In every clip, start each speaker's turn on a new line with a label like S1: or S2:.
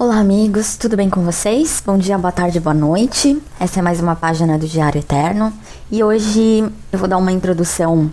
S1: Olá amigos, tudo bem com vocês? Bom dia, boa tarde, boa noite. Essa é mais uma página do Diário Eterno e hoje eu vou dar uma introdução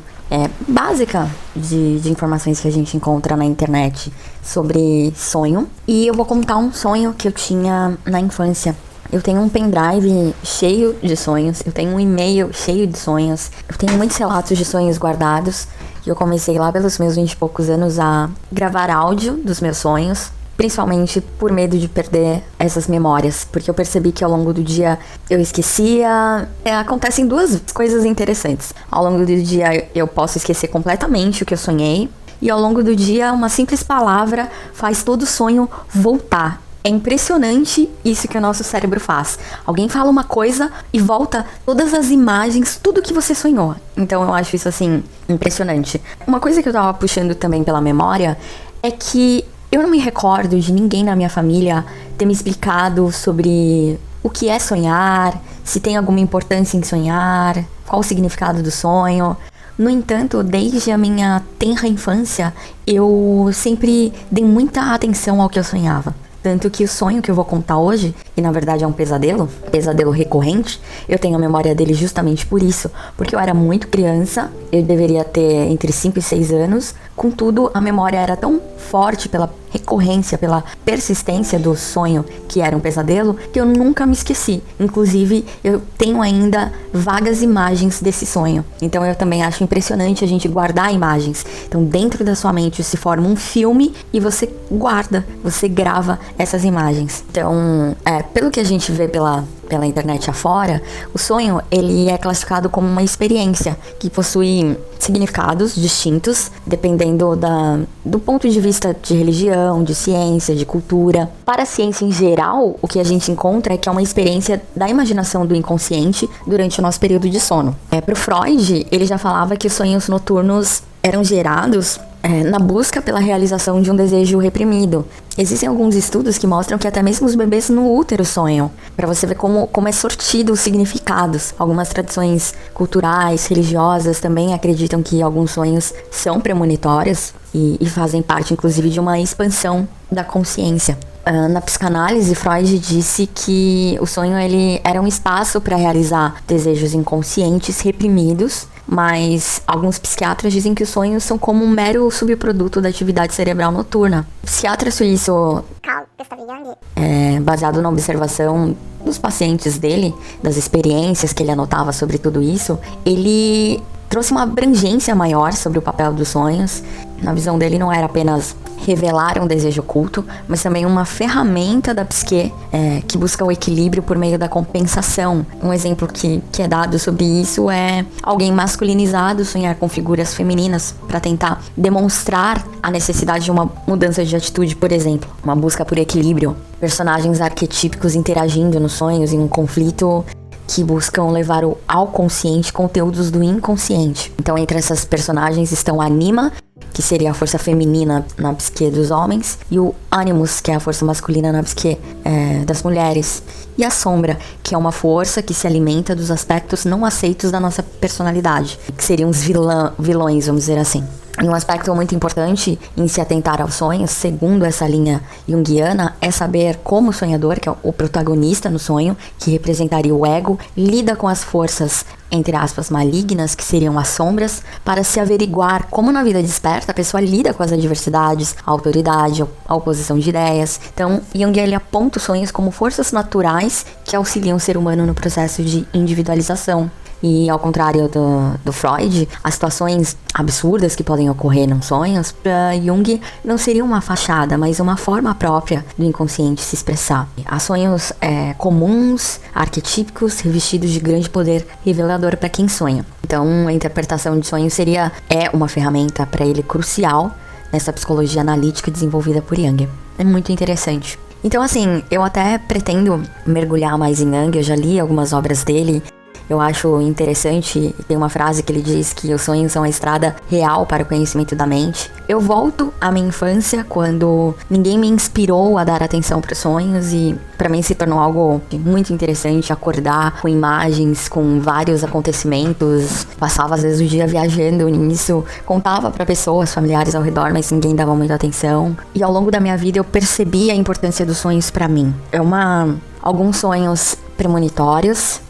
S1: básica de informações que a gente encontra na internet sobre sonho. E eu vou contar um sonho que eu tinha na infância. Eu tenho um pendrive cheio de sonhos, eu tenho um e-mail cheio de sonhos, eu tenho muitos relatos de sonhos guardados. E eu comecei lá pelos meus 20 e poucos anos a gravar áudio dos meus sonhos, principalmente por medo de perder essas memórias, porque eu percebi que ao longo do dia eu esquecia. Acontecem duas coisas interessantes. Ao longo do dia eu posso esquecer completamente o que eu sonhei, e ao longo do dia uma simples palavra faz todo o sonho voltar. É impressionante isso que o nosso cérebro faz. Alguém fala uma coisa e volta todas as imagens, tudo que você sonhou. Então eu acho isso assim, impressionante. Uma coisa que eu tava puxando também pela memória é que eu não me recordo de ninguém na minha família ter me explicado sobre o que é sonhar, se tem alguma importância em sonhar, qual o significado do sonho. No entanto, desde a minha tenra infância, eu sempre dei muita atenção ao que eu sonhava. Tanto que o sonho que eu vou contar hoje, que na verdade é um pesadelo recorrente, eu tenho a memória dele justamente por isso. Porque eu era muito criança, eu deveria ter entre 5 e 6 anos, contudo a memória era tão forte pela recorrência, pela persistência do sonho que era um pesadelo, que eu nunca me esqueci. Inclusive, eu tenho ainda vagas imagens desse sonho. Então eu também acho impressionante a gente guardar imagens. Então dentro da sua mente se forma um filme e você guarda, você grava essas imagens. Então, pelo que a gente vê pela internet afora, o sonho ele é classificado como uma experiência que possui significados distintos, dependendo do ponto de vista de religião, de ciência, de cultura. Para a ciência em geral, o que a gente encontra é que é uma experiência da imaginação do inconsciente durante o nosso período de sono. Para o Freud, ele já falava que os sonhos noturnos eram gerados na busca pela realização de um desejo reprimido. Existem alguns estudos que mostram que até mesmo os bebês no útero sonham, para você ver como é sortido os significados. Algumas tradições culturais, religiosas também acreditam que alguns sonhos são premonitórios e fazem parte inclusive de uma expansão da consciência. Na psicanálise, Freud disse que o sonho ele era um espaço para realizar desejos inconscientes reprimidos, mas alguns psiquiatras dizem que os sonhos são como um mero subproduto da atividade cerebral noturna. O psiquiatra suíço Carl Gustav Jung, baseado na observação dos pacientes dele, das experiências que ele anotava sobre tudo isso, ele trouxe uma abrangência maior sobre o papel dos sonhos. Na visão dele não era apenas revelar um desejo oculto, mas também uma ferramenta da psique que busca o equilíbrio por meio da compensação. Um exemplo que é dado sobre isso é alguém masculinizado sonhar com figuras femininas para tentar demonstrar a necessidade de uma mudança de atitude, por exemplo, uma busca por equilíbrio. Personagens arquetípicos interagindo nos sonhos em um conflito que buscam levar ao consciente conteúdos do inconsciente. Então, entre essas personagens estão a Anima, que seria a força feminina na psique dos homens, e o Animus, que é a força masculina na psique das mulheres, e a Sombra, que é uma força que se alimenta dos aspectos não aceitos da nossa personalidade, que seriam os vilões, vamos dizer assim. E um aspecto muito importante em se atentar aos sonhos, segundo essa linha junguiana, é saber como o sonhador, que é o protagonista no sonho, que representaria o ego, lida com as forças, entre aspas, malignas, que seriam as sombras, para se averiguar como na vida desperta a pessoa lida com as adversidades, a autoridade, a oposição de ideias. Então, Jung ele aponta os sonhos como forças naturais que auxiliam o ser humano no processo de individualização. E ao contrário do Freud, as situações absurdas que podem ocorrer nos sonhos, para Jung não seria uma fachada, mas uma forma própria do inconsciente se expressar. Há sonhos comuns, arquetípicos, revestidos de grande poder revelador para quem sonha. Então a interpretação de sonhos é uma ferramenta para ele crucial nessa psicologia analítica desenvolvida por Jung. É muito interessante. Então assim, eu até pretendo mergulhar mais em Jung, eu já li algumas obras dele, Eu acho interessante, tem uma frase que ele diz que os sonhos são a estrada real para o conhecimento da mente. Eu volto à minha infância, quando ninguém me inspirou a dar atenção para os sonhos, e para mim se tornou algo muito interessante acordar com imagens, com vários acontecimentos. Passava às vezes o dia viajando nisso, contava para pessoas, familiares ao redor, mas ninguém dava muita atenção. E ao longo da minha vida eu percebi a importância dos sonhos para mim. Alguns sonhos premonitórios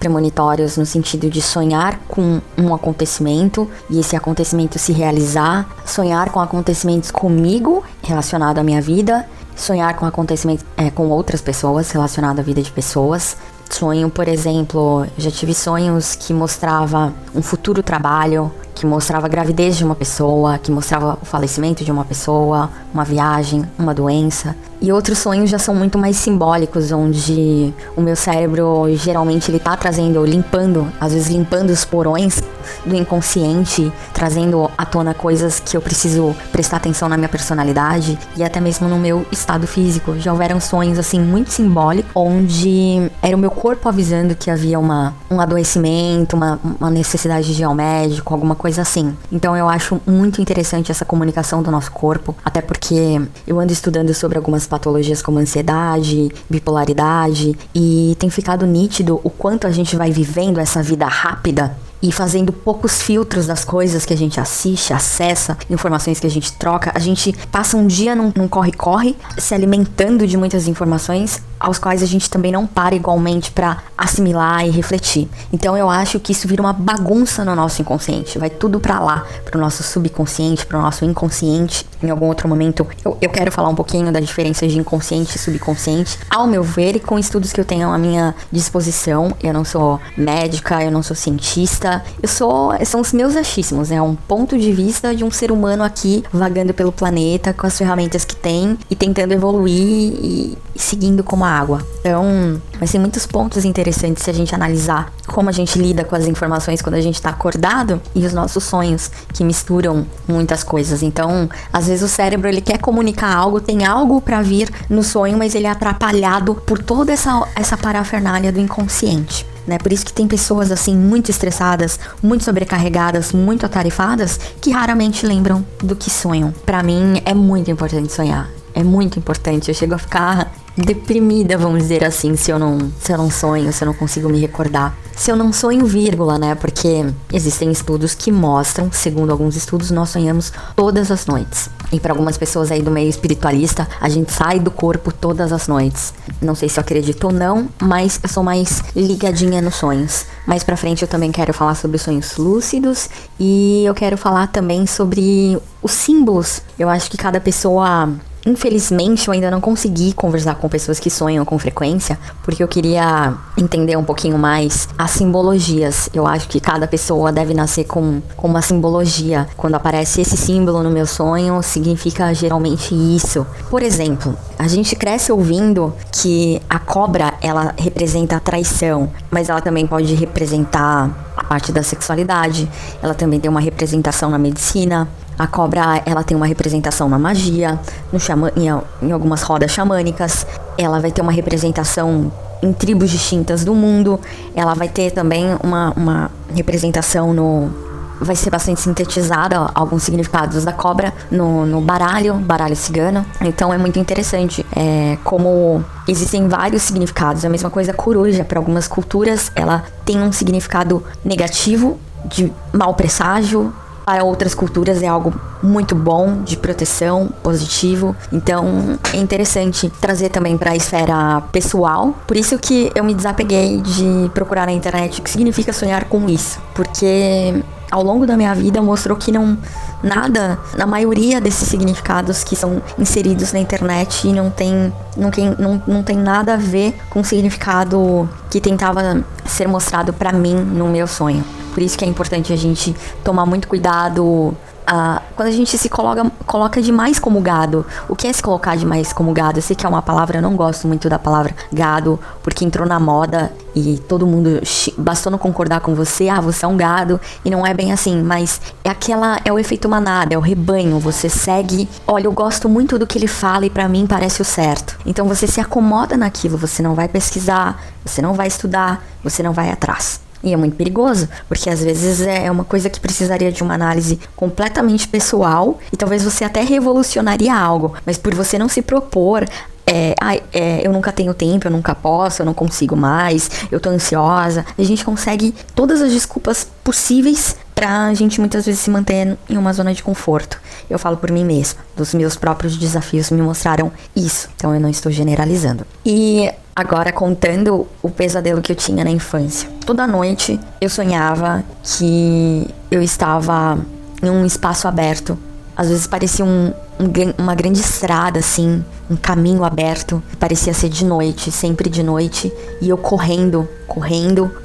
S1: no sentido de sonhar com um acontecimento e esse acontecimento se realizar, sonhar com acontecimentos comigo relacionado à minha vida, sonhar com acontecimentos com outras pessoas relacionado à vida de pessoas. Sonho, por exemplo, já tive sonhos que mostrava um futuro trabalho, que mostrava a gravidez de uma pessoa, que mostrava o falecimento de uma pessoa, uma viagem, uma doença. E outros sonhos já são muito mais simbólicos, onde o meu cérebro geralmente ele tá às vezes limpando os porões do inconsciente, trazendo à tona coisas que eu preciso prestar atenção na minha personalidade e até mesmo no meu estado físico. Já houveram sonhos assim muito simbólicos, onde era o meu corpo avisando que havia um adoecimento, uma necessidade de ir ao médico, alguma coisa assim. Então eu acho muito interessante essa comunicação do nosso corpo, até porque eu ando estudando sobre algumas patologias como ansiedade, bipolaridade, e tem ficado nítido o quanto a gente vai vivendo essa vida rápida e fazendo poucos filtros das coisas que a gente assiste, acessa, informações que a gente troca. A gente passa um dia num corre-corre, se alimentando de muitas informações, aos quais a gente também não para igualmente para assimilar e refletir. Então eu acho que isso vira uma bagunça no nosso inconsciente, vai tudo para lá, pro nosso subconsciente, pro nosso inconsciente. Em algum outro momento eu quero falar um pouquinho da diferença de inconsciente e subconsciente, ao meu ver, e com estudos que eu tenho à minha disposição. Eu não sou médica, eu não sou cientista, são os meus achismos, é um ponto de vista de um ser humano aqui vagando pelo planeta com as ferramentas que tem e tentando evoluir e seguindo como a água. Então, vai ser muitos pontos interessantes se a gente analisar como a gente lida com as informações quando a gente tá acordado e os nossos sonhos, que misturam muitas coisas. Então, às vezes o cérebro ele quer comunicar algo, tem algo pra vir no sonho, mas ele é atrapalhado por toda essa parafernália do inconsciente. Por isso que tem pessoas assim muito estressadas, muito sobrecarregadas, muito atarefadas, que raramente lembram do que sonham. Pra mim é muito importante sonhar, é muito importante. Eu chego a ficar deprimida, vamos dizer assim, se eu não sonho, se eu não consigo me recordar. Se eu não sonho, vírgula, porque existem estudos que mostram, segundo alguns estudos, nós sonhamos todas as noites. E para algumas pessoas aí do meio espiritualista, a gente sai do corpo todas as noites. Não sei se eu acredito ou não, mas eu sou mais ligadinha nos sonhos. Mais pra frente eu também quero falar sobre sonhos lúcidos e eu quero falar também sobre os símbolos. Eu acho que cada pessoa... Infelizmente, eu ainda não consegui conversar com pessoas que sonham com frequência, porque eu queria entender um pouquinho mais as simbologias. Eu acho que cada pessoa deve nascer com uma simbologia. Quando aparece esse símbolo no meu sonho, significa geralmente isso. Por exemplo, a gente cresce ouvindo que a cobra, ela representa a traição, mas ela também pode representar a parte da sexualidade. Ela também tem uma representação na medicina. A cobra, ela tem uma representação na magia, em algumas rodas xamânicas. Ela vai ter uma representação em tribos distintas do mundo. Ela vai ter também uma representação vai ser bastante sintetizada alguns significados da cobra no baralho cigano. Então é muito interessante como existem vários significados. A mesma coisa a coruja, para algumas culturas ela tem um significado negativo, de mau presságio. Para outras culturas é algo muito bom, de proteção, positivo. Então é interessante trazer também para a esfera pessoal. Por isso que eu me desapeguei de procurar na internet o que significa sonhar com isso. Porque ao longo da minha vida mostrou que nada, na maioria desses significados que são inseridos na internet, não tem nada a ver com o significado que tentava ser mostrado para mim no meu sonho. Por isso que é importante a gente tomar muito cuidado quando a gente se coloca demais como gado. O que é se colocar demais como gado? Eu sei que é uma palavra, eu não gosto muito da palavra gado, porque entrou na moda e todo mundo, bastou não concordar com você, você é um gado, e não é bem assim, mas é o efeito manada, é o rebanho, você segue, olha, eu gosto muito do que ele fala e pra mim parece o certo. Então você se acomoda naquilo, você não vai pesquisar, você não vai estudar, você não vai atrás. E é muito perigoso, porque às vezes é uma coisa que precisaria de uma análise completamente pessoal e talvez você até revolucionaria algo, mas por você não se propor, eu nunca tenho tempo, eu nunca posso, eu não consigo mais, eu tô ansiosa, a gente consegue todas as desculpas possíveis pra gente muitas vezes se manter em uma zona de conforto. Eu falo por mim mesma, dos meus próprios desafios me mostraram isso, então eu não estou generalizando. E agora contando o pesadelo que eu tinha na infância. Toda noite eu sonhava que eu estava em um espaço aberto. Às vezes parecia uma grande estrada, assim, um caminho aberto. Parecia ser de noite, sempre de noite. E eu correndo,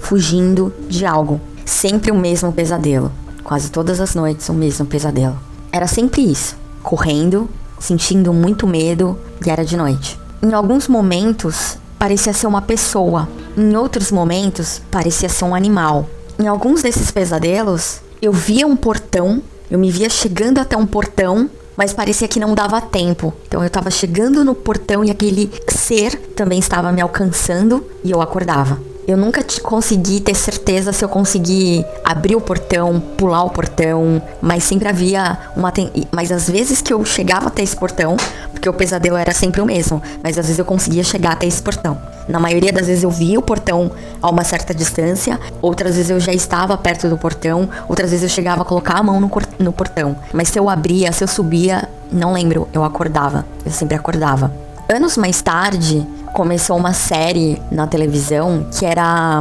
S1: fugindo de algo. Sempre o mesmo pesadelo. Quase todas as noites o mesmo pesadelo. Era sempre isso. Correndo, sentindo muito medo e era de noite. Em alguns momentos parecia ser uma pessoa. Em outros momentos parecia ser um animal. Em alguns desses pesadelos eu via um portão. Eu me via chegando até um portão, mas parecia que não dava tempo. Então eu tava chegando no portão e aquele ser também estava me alcançando e eu acordava. Eu nunca consegui ter certeza se eu consegui abrir o portão, pular o portão, mas sempre havia mas às vezes que eu chegava até esse portão, porque o pesadelo era sempre o mesmo, mas às vezes eu conseguia chegar até esse portão. Na maioria das vezes eu via o portão a uma certa distância, outras vezes eu já estava perto do portão, outras vezes eu chegava a colocar a mão no portão. Mas se eu abria, se eu subia, não lembro, eu acordava. Eu sempre acordava. Anos mais tarde, começou uma série na televisão que era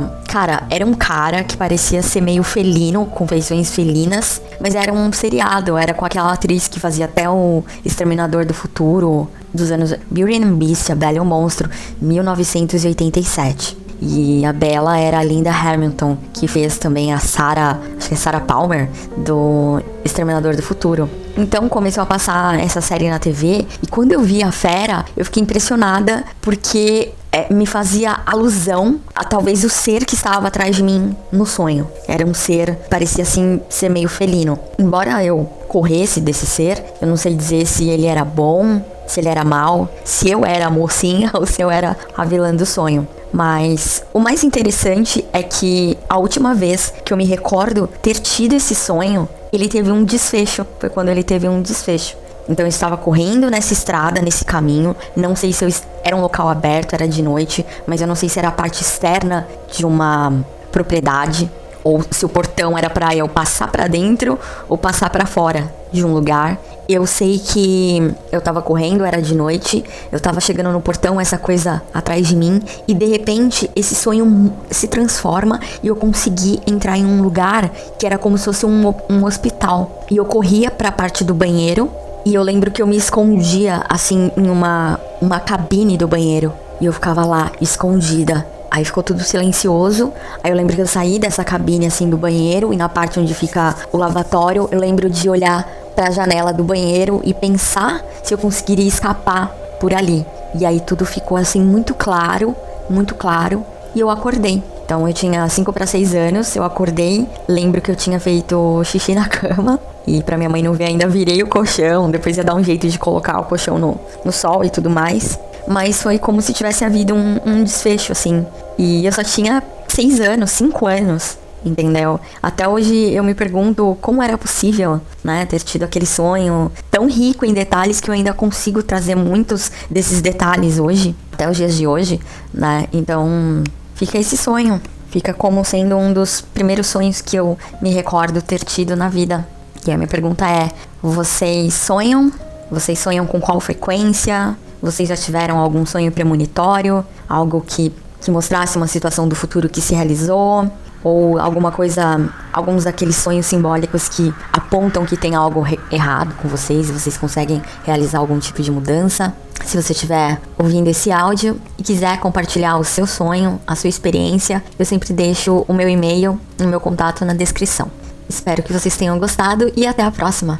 S1: um cara que parecia ser meio felino, com feições felinas, mas era um seriado, era com aquela atriz que fazia até o Exterminador do Futuro, dos anos Beauty and the Beast, A Bela e o Monstro, 1987. E a Bella era a Linda Hamilton, que fez também a Sarah, acho que é Sarah Palmer, do Exterminador do Futuro. Então começou a passar essa série na TV, e quando eu vi a fera, eu fiquei impressionada, porque me fazia alusão a talvez o ser que estava atrás de mim no sonho. Era um ser, parecia assim, ser meio felino. Embora eu corresse desse ser, eu não sei dizer se ele era bom, se ele era mau, se eu era a mocinha ou se eu era a vilã do sonho. Mas o mais interessante é que a última vez que eu me recordo ter tido esse sonho, ele teve um desfecho. Foi quando ele teve um desfecho. Então eu estava correndo nessa estrada, nesse caminho. Não sei se era um local aberto, era de noite, mas eu não sei se era a parte externa de uma propriedade, ou se o portão era pra eu passar pra dentro ou passar pra fora de um lugar. Eu sei que eu tava correndo, era de noite, eu tava chegando no portão, essa coisa atrás de mim, e de repente esse sonho se transforma e eu consegui entrar em um lugar que era como se fosse um hospital. E eu corria pra parte do banheiro, e eu lembro que eu me escondia assim em uma cabine do banheiro, e eu ficava lá, escondida. Aí ficou tudo silencioso. Aí eu lembro que eu saí dessa cabine assim do banheiro, e na parte onde fica o lavatório, eu lembro de olhar pra janela do banheiro e pensar se eu conseguiria escapar por ali. E aí tudo ficou assim muito claro, e eu acordei. Então eu tinha 5 para 6 anos, eu acordei, lembro que eu tinha feito xixi na cama, e pra minha mãe não ver ainda virei o colchão, depois ia dar um jeito de colocar o colchão no sol e tudo mais. Mas foi como se tivesse havido um desfecho, assim. E eu só tinha 6 anos, 5 anos, entendeu? Até hoje eu me pergunto como era possível, né, ter tido aquele sonho tão rico em detalhes que eu ainda consigo trazer muitos desses detalhes hoje, até os dias de hoje, né? Então, fica esse sonho. Fica como sendo um dos primeiros sonhos que eu me recordo ter tido na vida. E a minha pergunta é, vocês sonham? Vocês sonham com qual frequência? Vocês já tiveram algum sonho premonitório? Algo que mostrasse uma situação do futuro que se realizou? Ou alguma coisa, alguns daqueles sonhos simbólicos que apontam que tem algo errado com vocês e vocês conseguem realizar algum tipo de mudança? Se você estiver ouvindo esse áudio e quiser compartilhar o seu sonho, a sua experiência, eu sempre deixo o meu e-mail, o meu contato na descrição. Espero que vocês tenham gostado e até a próxima!